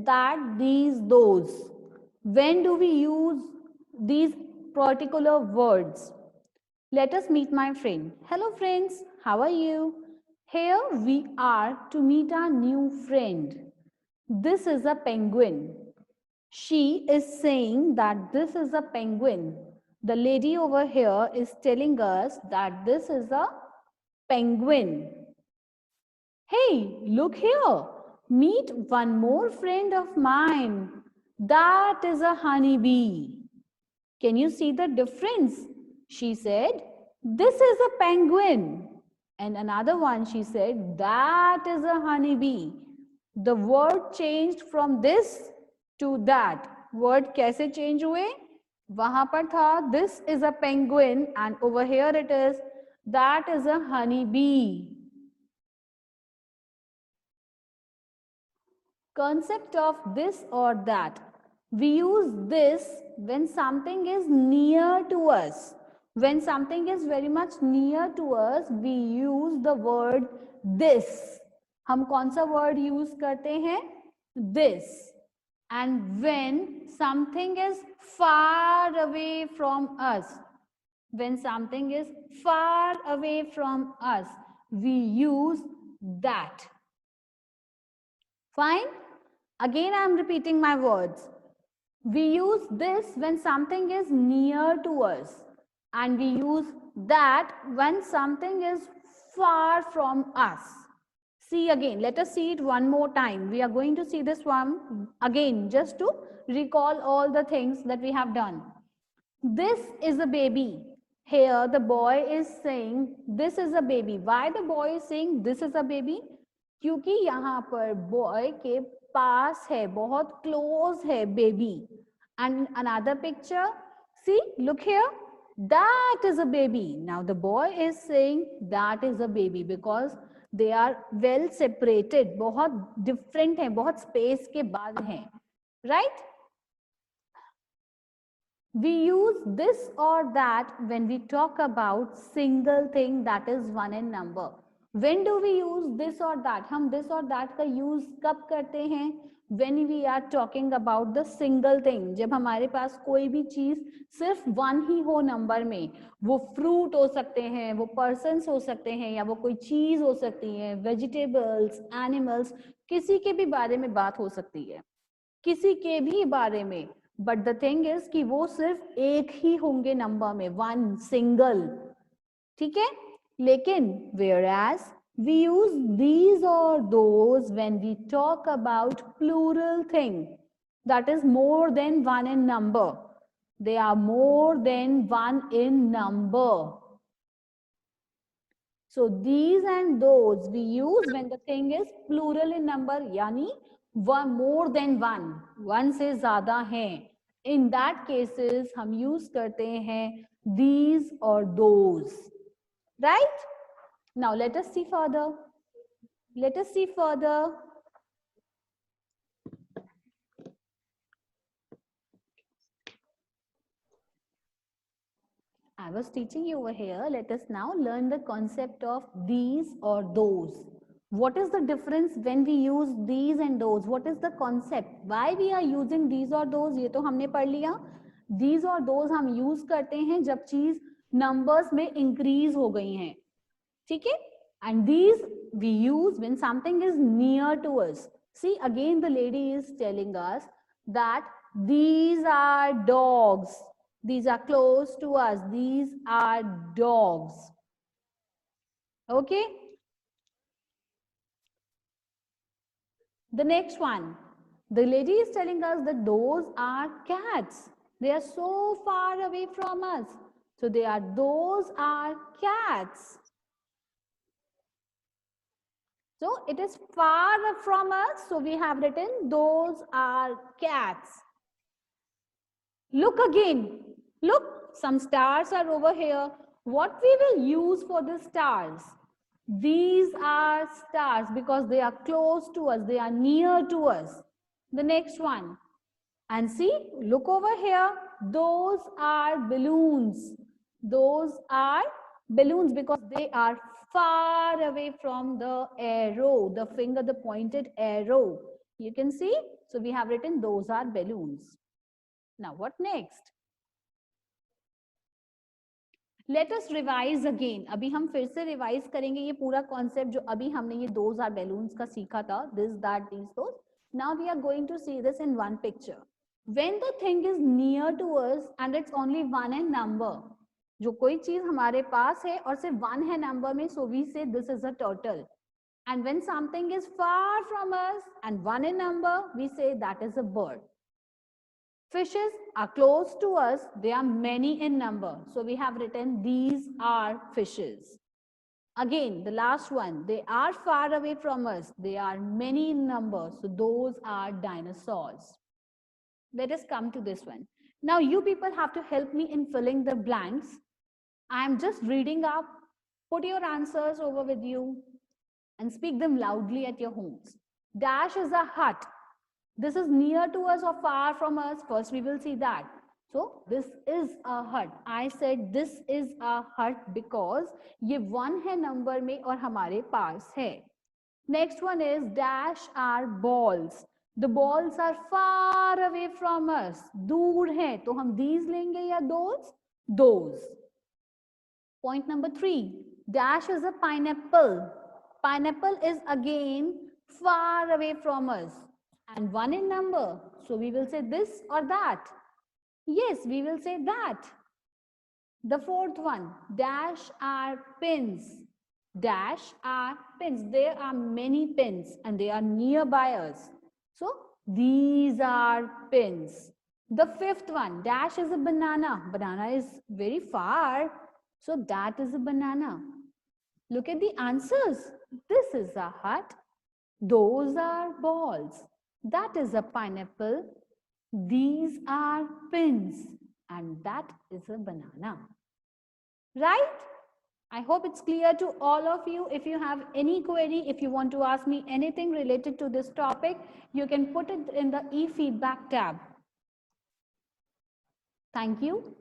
that, these, those. When do we use these particular words? Let us meet my friend. Hello friends, how are you? Here we are to meet our new friend. This is a penguin. She is saying that this is a penguin. The lady over here is telling us that this is a penguin. Hey, look here. Meet one more friend of mine. That is a honeybee. Can you see the difference? She said, this is a penguin. And another one, she said, that is a honeybee. The word changed from this to that. Word कैसे change हुए? वहां पर था, this is a penguin, and over here it is, that is a honeybee. Concept of this or that. We use this when something is near to us. When something is very much near to us, we use the word this. हम कौन सा word use करते हैं? This. And when something is far away from us, when something is far away from us, we use that. Fine? Again, I am repeating my words. We use this when something is near to us, and we use that when something is far from us. See again, let us see it one more time. We are going to see this one again just to recall all the things that we have done. This is a baby. Here the boy is saying this is a baby. Why the boy is saying this is a baby? क्योंकि यहाँ पर boy के पास है, बहुत close है baby. And another picture, see, look here, that is a baby. Now the boy is saying that is a baby because they are well separated, बहुत different हैं, बहुत space के बाद हैं, right? We use this or that when we talk about single thing that is one in number. When do we use this or that? हम this or that का use कब करते हैं? When we are talking about the single thing. जब हमारे पास कोई भी चीज सिर्फ one ही हो नंबर में, वो fruit हो सकते हैं, वो persons हो सकते हैं, या वो कोई चीज हो सकती है, vegetables, animals, किसी के भी बारे में बात हो सकती है, किसी के भी बारे में. बट द थिंग इज कि वो सिर्फ एक ही होंगे नंबर में, वन सिंगल. ठीक है? लेकिन whereas we use these or those when we talk about plural thing that is more than one in number. They are more than one in number. So these and those we use when the thing is plural in number, यानी one more than one से ज्यादा हैं. In that cases हम use करते हैं these or those, right? Now let us see further. Let us see further. I was teaching you over here. Let us now learn the concept of these or those. What is the difference when we use these and those? What is the concept? Why we are using these or those? ये तो हमने पढ़ लिया. These or those हम use करते हैं जब चीज numbers में increase हो गई हैं. ठीक है? And these we use when something is near to us. See, again the lady is telling us that these are dogs. These are close to us. These are dogs. Okay? The next one. The lady is telling us that those are cats. They are so far away from us. So those are cats. So it is far from us. So we have written those are cats. Look again. Look, some stars are over here. What we will use for the stars? These are stars because they are close to us. They are near to us. The next one. And see, look over here. Those are balloons. Those are balloons because they are far away from the arrow, the finger, the pointed arrow. You can see So we have written those are balloons. Now what next? Let us revise again. अभी हम फिर से revise करेंगे ये पूरा concept जो अभी हमने ये those are balloons का सीखा था. This, that, these, those. Now we are going to see this in one picture. When the thing is near to us and it's only one in number, जो कोई चीज हमारे पास है और सिर्फ one है number में, so we say this is a turtle. And when something is far from us and one in number, we say that is a bird. Fishes are close to us. They are many in number. So we have written these are fishes. Again, the last one, they are far away from us. They are many in number. So those are dinosaurs. Let us come to this one. Now you people have to help me in filling the blanks. I am just reading up. Put your answers over with you and speak them loudly at your homes. Dash is a hut. This is near to us or far from us. First we will see that. So this is a hut. I said this is a hut because ये one है number में और हमारे पास है. Next one is dash are balls. The balls are far away from us. दूर हैं तो हम these लेंगे या those? Those. Point number 3. Dash is a pineapple. Pineapple is again far away from us and one in number. So we will say this or that. Yes, we will say that. The fourth one, dash are pins. Dash are pins. There are many pins and they are nearby us. So these are pins. The fifth one, dash is a banana. Banana is very far. So that is a banana. Look at the answers. This is a hut. Those are balls. That is a pineapple. These are pins. And that is a banana. Right? I hope it's clear to all of you. If you have any query, if you want to ask me anything related to this topic, you can put it in the e-feedback tab. Thank you.